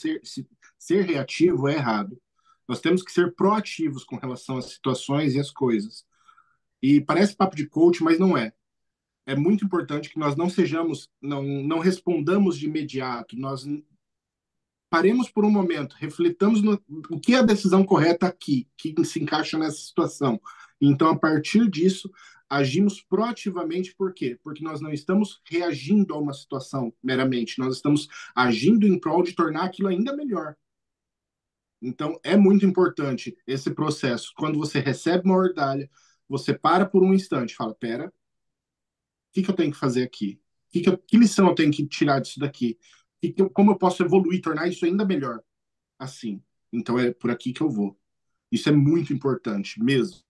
ser reativo é errado. Nós temos que ser proativos com relação às situações e às coisas. E parece papo de coach, mas não é. É muito importante que nós não sejamos, não respondamos de imediato. Nós paremos por um momento, reflitamos no o que é a decisão correta aqui, que se encaixa nessa situação. Então, a partir disso, agimos proativamente, por quê? Porque nós não estamos reagindo a uma situação meramente, nós estamos agindo em prol de tornar aquilo ainda melhor. Então, é muito importante esse processo. Quando você recebe uma ordalha, você para por um instante, fala: pera, o que eu tenho que fazer aqui? Que lição eu tenho que tirar disso daqui? Como eu posso evoluir, tornar isso ainda melhor? Assim. Então é por aqui que eu vou. Isso é muito importante mesmo.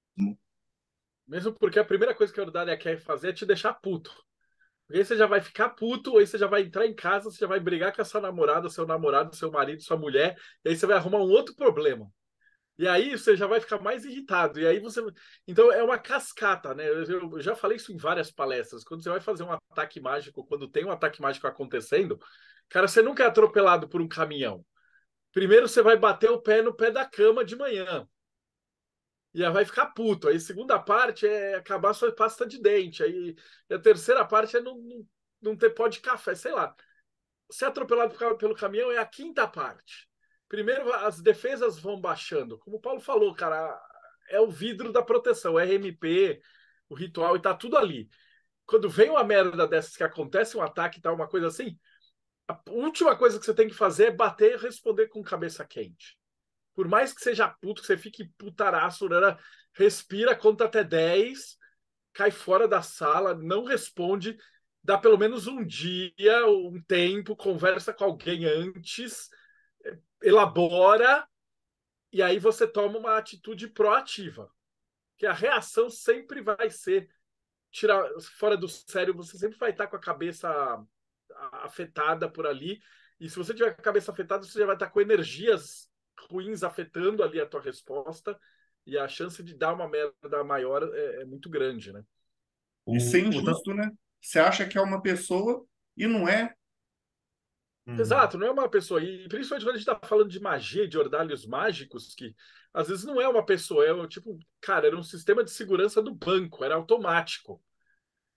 mesmo porque a primeira coisa que a Ordalha quer fazer é te deixar puto. Porque aí você já vai ficar puto, aí você já vai entrar em casa, você já vai brigar com a sua namorada, seu namorado, seu marido, sua mulher, e aí você vai arrumar um outro problema. E aí você já vai ficar mais irritado. E aí você. Então é uma cascata, né? Eu já falei isso em várias palestras. Quando você vai fazer um ataque mágico, quando tem um ataque mágico acontecendo, cara, você nunca é atropelado por um caminhão. Primeiro você vai bater o pé no pé da cama de manhã. E aí vai ficar puto. Aí a segunda parte é acabar sua pasta de dente. Aí a terceira parte é não ter pó de café, sei lá. Ser atropelado pelo caminhão é a quinta parte. Primeiro, as defesas vão baixando. Como o Paulo falou, cara, é o vidro da proteção, o RMP, o ritual, e tá tudo ali. Quando vem uma merda dessas que acontece, um ataque e tal, uma coisa assim, a última coisa que você tem que fazer é bater e responder com cabeça quente. Por mais que seja puto, que você fique putaraço, né? Respira, conta até 10, cai fora da sala, não responde, dá pelo menos um dia, um tempo, conversa com alguém antes, elabora, e aí você toma uma atitude proativa. Que a reação sempre vai ser tirar fora do sério, você sempre vai estar com a cabeça afetada por ali. E se você tiver com a cabeça afetada, você já vai estar com energias ruins afetando ali a tua resposta. E a chance de dar uma merda maior é muito grande, né? E ser O, tan- injusto, né? Você acha que é uma pessoa e não é. Uhum. Exato, não é uma pessoa. E principalmente quando a gente está falando de magia, de ordalhos mágicos, que às vezes não é uma pessoa, tipo, cara, era um sistema de segurança do banco, era automático.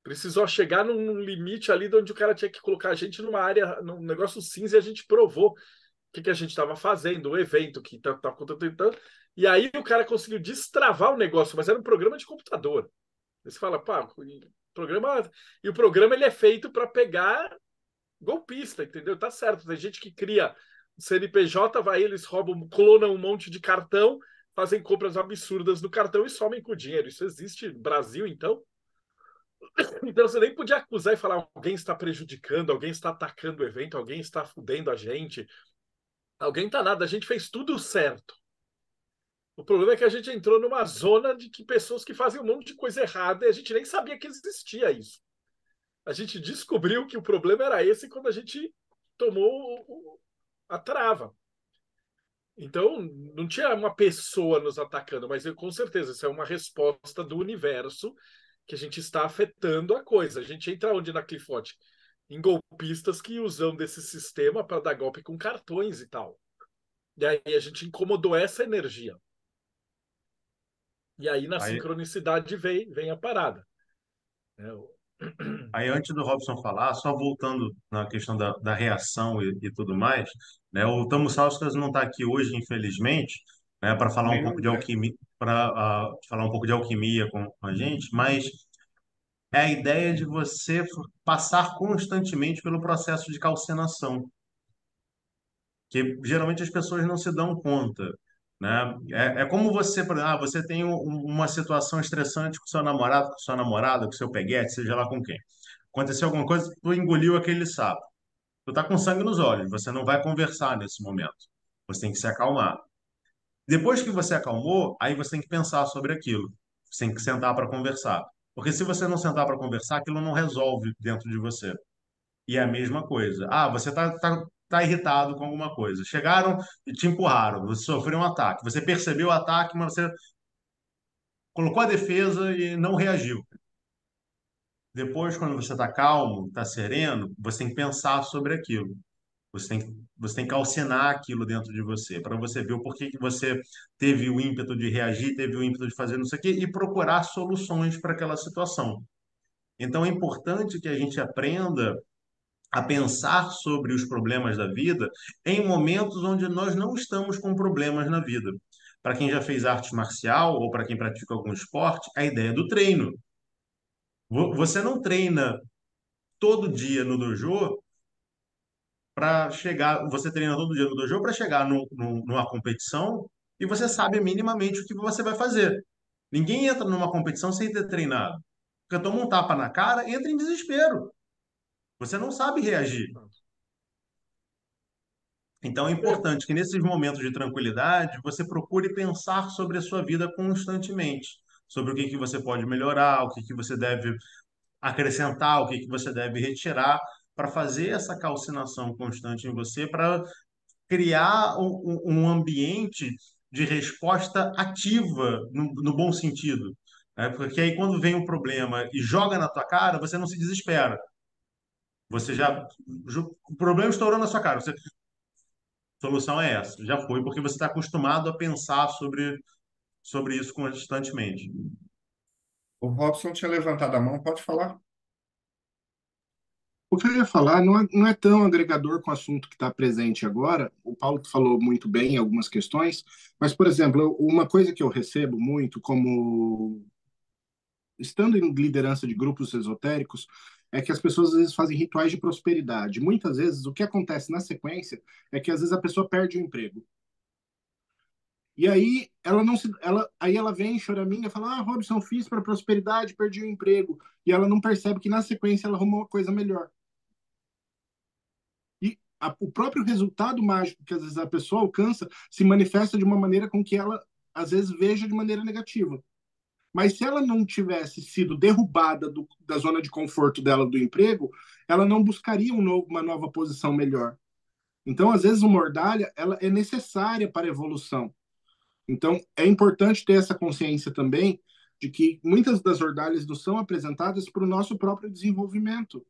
Precisou chegar num limite ali de onde o cara tinha que colocar a gente numa área, num negócio cinza, e a gente provou o que a gente estava fazendo, o evento que tá acontecendo. E aí o cara conseguiu destravar o negócio, mas era um programa de computador. Aí você fala, pá, programa. E o programa ele é feito para pegar golpista, entendeu? Tá certo. Tem gente que cria CNPJ, vai, eles roubam, clonam um monte de cartão, fazem compras absurdas no cartão e somem com o dinheiro. Isso existe no Brasil, então? Então você nem podia acusar e falar alguém está prejudicando, alguém está atacando o evento, alguém está fudendo a gente, alguém está nada, a gente fez tudo certo. O problema é que a gente entrou numa zona de que pessoas que fazem um monte de coisa errada e a gente nem sabia que existia isso. A gente descobriu que o problema era esse quando a gente tomou a trava. Então, não tinha uma pessoa nos atacando, mas com certeza isso é uma resposta do universo que a gente está afetando a coisa. A gente entra onde na Clifote? Em golpistas que usam desse sistema para dar golpe com cartões e tal. E aí a gente incomodou essa energia. E aí na Aí, sincronicidade vem a parada. Né? Aí, antes do Robson falar, só voltando na questão da reação e tudo mais, né? O Tamo Sauskas não está aqui hoje, infelizmente, né, para falar um Nem pouco de André. alquimia, para falar um pouco de alquimia com a gente, mas é a ideia de você passar constantemente pelo processo de calcinação, que geralmente as pessoas não se dão conta, né? É como você, por exemplo, você tem uma situação estressante com seu namorado, com sua namorada, com seu peguete, seja lá com quem. Aconteceu alguma coisa, tu engoliu aquele sapo. Tu tá com sangue nos olhos, você não vai conversar nesse momento. Você tem que se acalmar. Depois que você acalmou, aí você tem que pensar sobre aquilo. Você tem que sentar para conversar. Porque se você não sentar para conversar, aquilo não resolve dentro de você. E é a mesma coisa. Ah, você tá irritado com alguma coisa. Chegaram e te empurraram, você sofreu um ataque. Você percebeu o ataque, mas você colocou a defesa e não reagiu. Depois, quando você está calmo, está sereno, você tem que pensar sobre aquilo. Você tem que calcinar aquilo dentro de você, para você ver o porquê que você teve o ímpeto de reagir, teve o ímpeto de fazer não sei o quê, e procurar soluções para aquela situação. Então, é importante que a gente aprenda a pensar sobre os problemas da vida em momentos onde nós não estamos com problemas na vida. Para quem já fez arte marcial ou para quem pratica algum esporte, a ideia é do treino. Você não treina todo dia no dojo para chegar, você treina todo dia no dojo para chegar numa competição e você sabe minimamente o que você vai fazer. Ninguém entra numa competição sem ter treinado. Porque toma um tapa na cara, entra em desespero. Você não sabe reagir. Então é É, importante que nesses momentos de tranquilidade você procure pensar sobre a sua vida constantemente, sobre o que que você pode melhorar, o que que você deve acrescentar, o que que você deve retirar, para fazer essa calcinação constante em você, para criar um ambiente de resposta ativa, no bom sentido. Né? Porque aí, quando vem um problema e joga na tua cara, você não se desespera. Você já. O problema estourou na sua cara. A solução é essa. Já foi, porque você está acostumado a pensar sobre isso constantemente. O Robson tinha levantado a mão, pode falar? O que eu ia falar não é tão agregador com o assunto que está presente agora. O Paulo falou muito bem em algumas questões, mas, por exemplo, uma coisa que eu recebo muito, como estando em liderança de grupos esotéricos, é que as pessoas às vezes fazem rituais de prosperidade. Muitas vezes, o que acontece na sequência é que às vezes a pessoa perde o emprego. E aí ela não se, aí ela vem choraminga e fala: "Ah, Robson, fiz para prosperidade, perdi o emprego". E ela não percebe que na sequência ela arrumou uma coisa melhor. E o próprio resultado mágico que às vezes a pessoa alcança se manifesta de uma maneira com que ela às vezes veja de maneira negativa. Mas se ela não tivesse sido derrubada da zona de conforto dela do emprego, ela não buscaria uma nova posição melhor. Então, às vezes, uma ordalha ela é necessária para a evolução. Então, é importante ter essa consciência também de que muitas das ordalhas não são apresentadas para o nosso próprio desenvolvimento.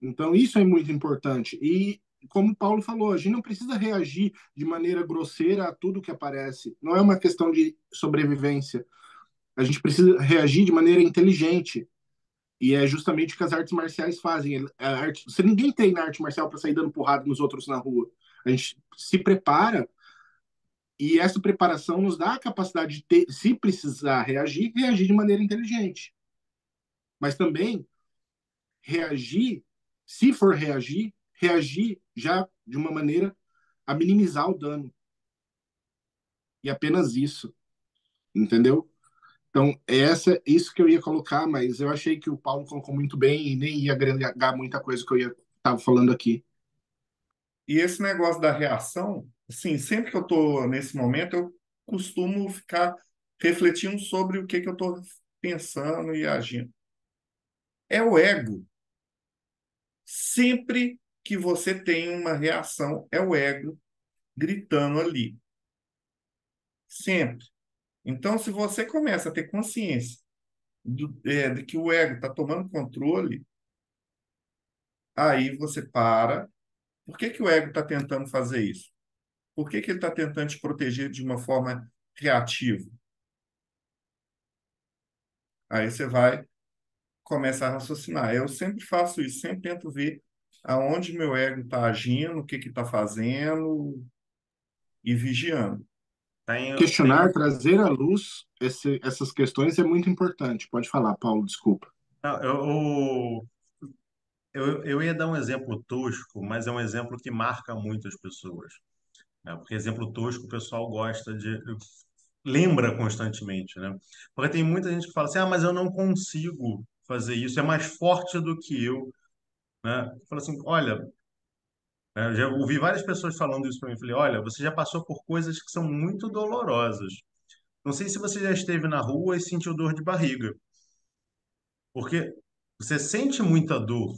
Então, isso é muito importante. E, como o Paulo falou, a gente não precisa reagir de maneira grosseira a tudo que aparece. Não é uma questão de sobrevivência. A gente precisa reagir de maneira inteligente. E é justamente o que as artes marciais fazem. Se ninguém treina arte marcial para sair dando porrada nos outros na rua. A gente se prepara e essa preparação nos dá a capacidade de ter, se precisar reagir, reagir de maneira inteligente. Mas também reagir, se for reagir, reagir já de uma maneira a minimizar o dano. E apenas isso, entendeu? Então, isso que eu ia colocar, mas eu achei que o Paulo colocou muito bem e nem ia agregar muita coisa que eu estava falando aqui. E esse negócio da reação, assim, sempre que eu estou nesse momento, eu costumo ficar refletindo sobre o que que eu estou pensando e agindo. É o ego. Sempre que você tem uma reação, é o ego gritando ali. Sempre. Então, se você começa a ter consciência de que o ego está tomando controle, aí você para. Por que que o ego está tentando fazer isso? Por que que ele está tentando te proteger de uma forma reativa? Aí você vai começar a raciocinar. Eu sempre faço isso, sempre tento ver aonde meu ego está agindo, o que que está fazendo e vigiando. Questionar, trazer à luz essas questões é muito importante. Pode falar, Paulo, desculpa. Não, eu ia dar um exemplo tosco, mas é um exemplo que marca muito as pessoas. Né? Porque exemplo tosco o pessoal gosta de. Lembra constantemente, né? Porque tem muita gente que fala assim: ah, mas eu não consigo fazer isso, é mais forte do que eu. Né? Fala assim: olha, né, eu já ouvi várias pessoas falando isso para mim. Falei: olha, você já passou por coisas que são muito dolorosas. Não sei se você já esteve na rua e sentiu dor de barriga, porque você sente muita dor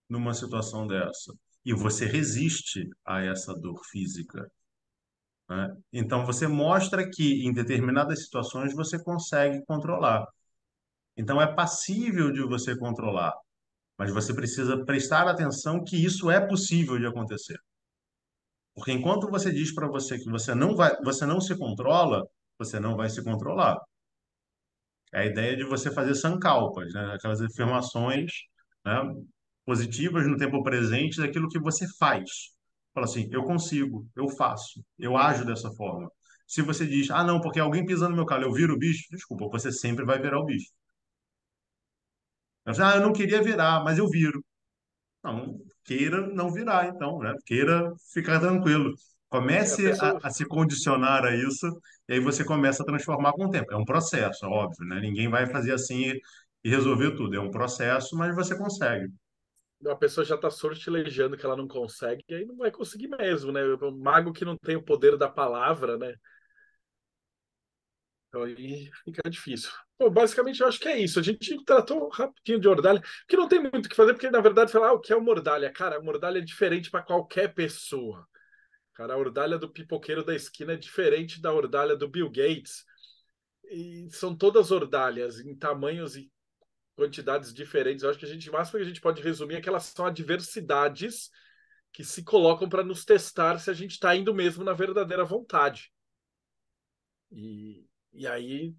numa situação dessa e você resiste a essa dor física. Né? Então, você mostra que em determinadas situações você consegue controlar. Então, é passível de você controlar, mas você precisa prestar atenção que isso é possível de acontecer. Porque enquanto você diz para você que você não se controla, você não vai se controlar. É a ideia de você fazer sankalpas, né? Aquelas afirmações, né, positivas no tempo presente daquilo que você faz. Fala assim, eu consigo, eu faço, eu ajo dessa forma. Se você diz, ah, não, porque alguém pisa no meu calo, eu viro o bicho, desculpa, você sempre vai virar o bicho. Ah, eu não queria virar, mas eu viro. Não, queira não virar, então, né? Queira ficar tranquilo. A Comece pessoa, a se condicionar a isso, e aí você começa a transformar com o tempo. É um processo, óbvio, né? Ninguém vai fazer assim e resolver tudo. É um processo, mas você consegue. a pessoa já está sortilejando que ela não consegue, e aí não vai conseguir mesmo, né? O mago que não tem o poder da palavra, né? Então aí fica difícil. Pô, basicamente, eu acho que é isso. A gente tratou rapidinho de Ordalha, que não tem muito o que fazer, porque na verdade falar o que é uma Ordalha. Cara, a Ordalha é diferente para qualquer pessoa. Cara, a Ordalha do pipoqueiro da esquina é diferente da Ordalha do Bill Gates. E são todas Ordalhas em tamanhos e quantidades diferentes. Eu acho que o máximo que a gente pode resumir é que elas são adversidades que se colocam para nos testar se a gente está indo mesmo na verdadeira vontade. E aí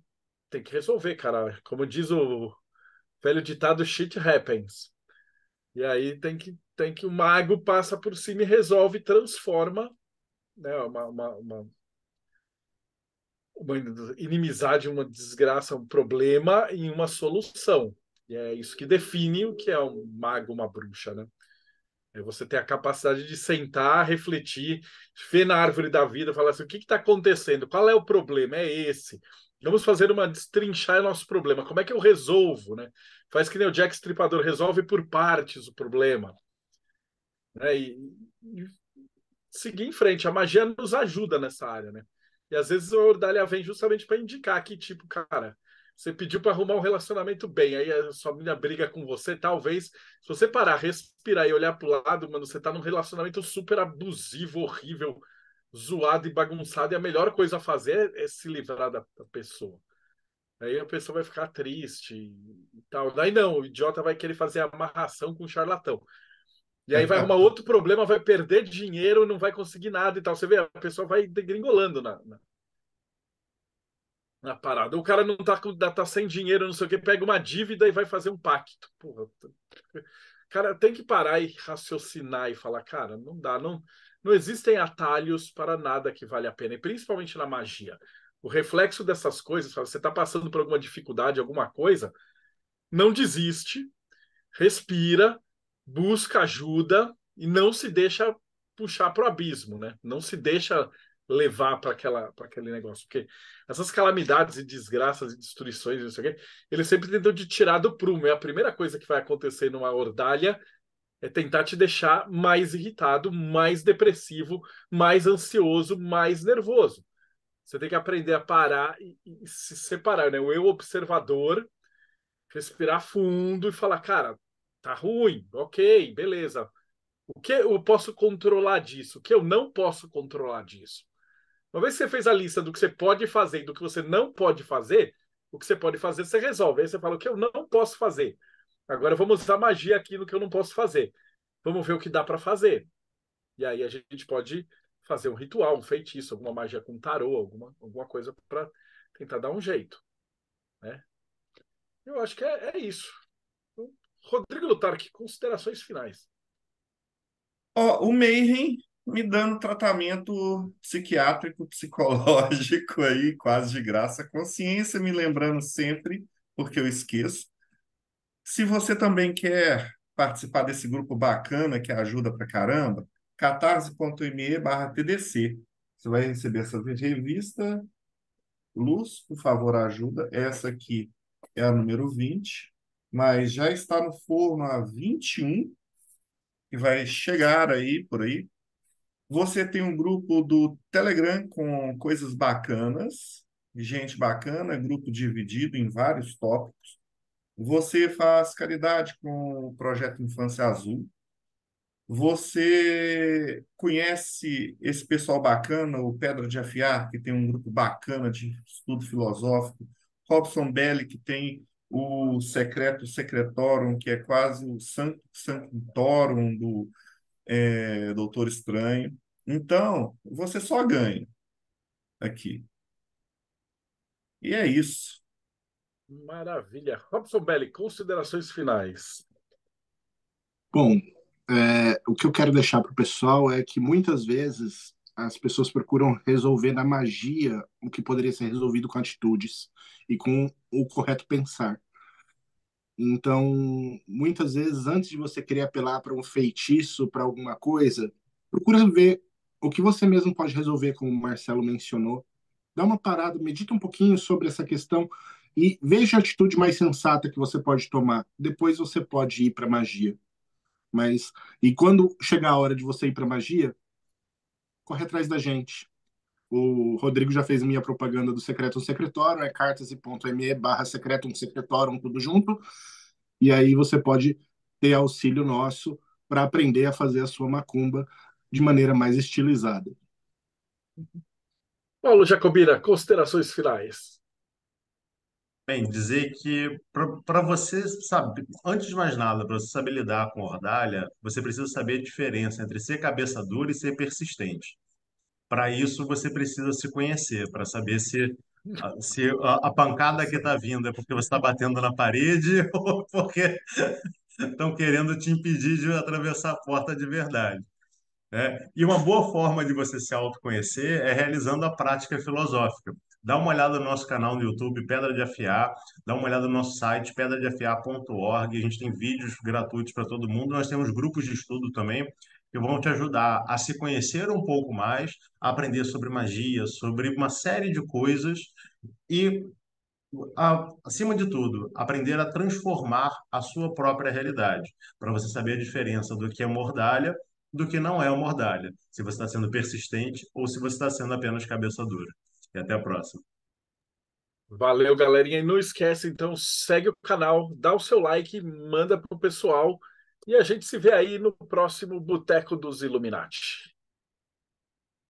tem que resolver, cara. Como diz o velho ditado, shit happens. E aí tem que o mago passa por cima e resolve, transforma, né, uma inimizade, uma desgraça, um problema em uma solução. E é isso que define o que é um mago, uma bruxa, né? É você ter a capacidade de sentar, refletir, ver na árvore da vida, falar assim, o que está acontecendo? Qual é o problema? É esse. Vamos fazer uma destrinchar nosso problema. Como é que eu resolvo, né? Faz que nem o Jack Stripador, resolve por partes o problema. Né? E seguir em frente. A magia nos ajuda nessa área, né? E às vezes o Ordalia vem justamente para indicar que, tipo, cara, você pediu para arrumar um relacionamento bem, aí a sua menina briga com você, talvez, se você parar, respirar e olhar para o lado, mano, você tá num relacionamento super abusivo, horrível, zoado e bagunçado, e a melhor coisa a fazer é se livrar da pessoa. Aí a pessoa vai ficar triste e tal. Daí não, o idiota vai querer fazer amarração com o charlatão. E aí vai arrumar outro problema, vai perder dinheiro, não vai conseguir nada e tal. Você vê, a pessoa vai degringolando na parada. O cara não tá sem dinheiro, não sei o que, pega uma dívida e vai fazer um pacto. Porra, cara, tem que parar e raciocinar e falar, cara, não dá, não existem atalhos para nada que vale a pena, e principalmente na magia. O reflexo dessas coisas, você está passando por alguma dificuldade, alguma coisa, não desiste, respira, busca ajuda e não se deixa puxar para o abismo, né? Não se deixa levar para aquele negócio, porque essas calamidades e desgraças e destruições, não sei o quê, eles sempre tentam te tirar do prumo. É a primeira coisa que vai acontecer numa ordalha é tentar te deixar mais irritado, mais depressivo, mais ansioso, mais nervoso. Você tem que aprender a parar e se separar, né? O eu observador, respirar fundo e falar, cara, tá ruim, ok, beleza. O que eu posso controlar disso? O que eu não posso controlar disso? Uma vez que você fez a lista do que você pode fazer e do que você não pode fazer, o que você pode fazer, você resolve. Aí você fala o que eu não posso fazer. Agora vamos usar magia aqui no que eu não posso fazer. Vamos ver o que dá para fazer. E aí a gente pode fazer um ritual, um feitiço, alguma magia com tarô, alguma coisa para tentar dar um jeito. Né? Eu acho que é isso. Rodrigo Lutarque, considerações finais. Ó, o Mayhem me dando tratamento psiquiátrico, psicológico aí, quase de graça. Consciência me lembrando sempre, porque eu esqueço. Se você também quer participar desse grupo bacana que ajuda pra caramba, catarse.me/TDC. Você vai receber essa revista. Luz, por favor, ajuda. Essa aqui é a número 20, mas já está no forno a 21 e vai chegar aí, por aí. Você tem um grupo do Telegram com coisas bacanas, gente bacana, grupo dividido em vários tópicos. Você faz caridade com o Projeto Infância Azul. Você conhece esse pessoal bacana, o Pedra de Afiar, que tem um grupo bacana de estudo filosófico. Robson Belli, que tem o Secreto Secretorum, que é quase o Sanctorum do Doutor Estranho. Então, você só ganha aqui. E é isso. Maravilha. Robson Belli, considerações finais. Bom, o que eu quero deixar para o pessoal é que muitas vezes as pessoas procuram resolver na magia o que poderia ser resolvido com atitudes e com o correto pensar. Então, muitas vezes, antes de você querer apelar para um feitiço, para alguma coisa, procura ver o que você mesmo pode resolver, como o Marcelo mencionou. Dá uma parada, medita um pouquinho sobre essa questão e veja a atitude mais sensata que você pode tomar. Depois você pode ir para magia. E quando chegar a hora de você ir para magia, corre atrás da gente. O Rodrigo já fez minha propaganda do Secretum Secretorum, é cartase.me/Secretum Secretorum, tudo junto. E aí você pode ter auxílio nosso para aprender a fazer a sua macumba de maneira mais estilizada. Paulo Jacobina, considerações finais. Bem, dizer que para você saber, antes de mais nada, para você saber lidar com ordalha, você precisa saber a diferença entre ser cabeça dura e ser persistente. Para isso, você precisa se conhecer, para saber se a pancada que está vindo é porque você está batendo na parede ou porque estão querendo te impedir de atravessar a porta de verdade, né? E uma boa forma de você se autoconhecer é realizando a prática filosófica. Dá uma olhada no nosso canal no YouTube, Pedra de Afiar, dá uma olhada no nosso site, pedradeafiar.org. A gente tem vídeos gratuitos para todo mundo. Nós temos grupos de estudo também que vão te ajudar a se conhecer um pouco mais, a aprender sobre magia, sobre uma série de coisas e acima de tudo, aprender a transformar a sua própria realidade, para você saber a diferença do que é mordalha do que não é mordalha, se você está sendo persistente ou se você está sendo apenas cabeça dura. E até a próxima. Valeu, galerinha. E não esquece, então, segue o canal, dá o seu like, manda pro pessoal. E a gente se vê aí no próximo Boteco dos Illuminati.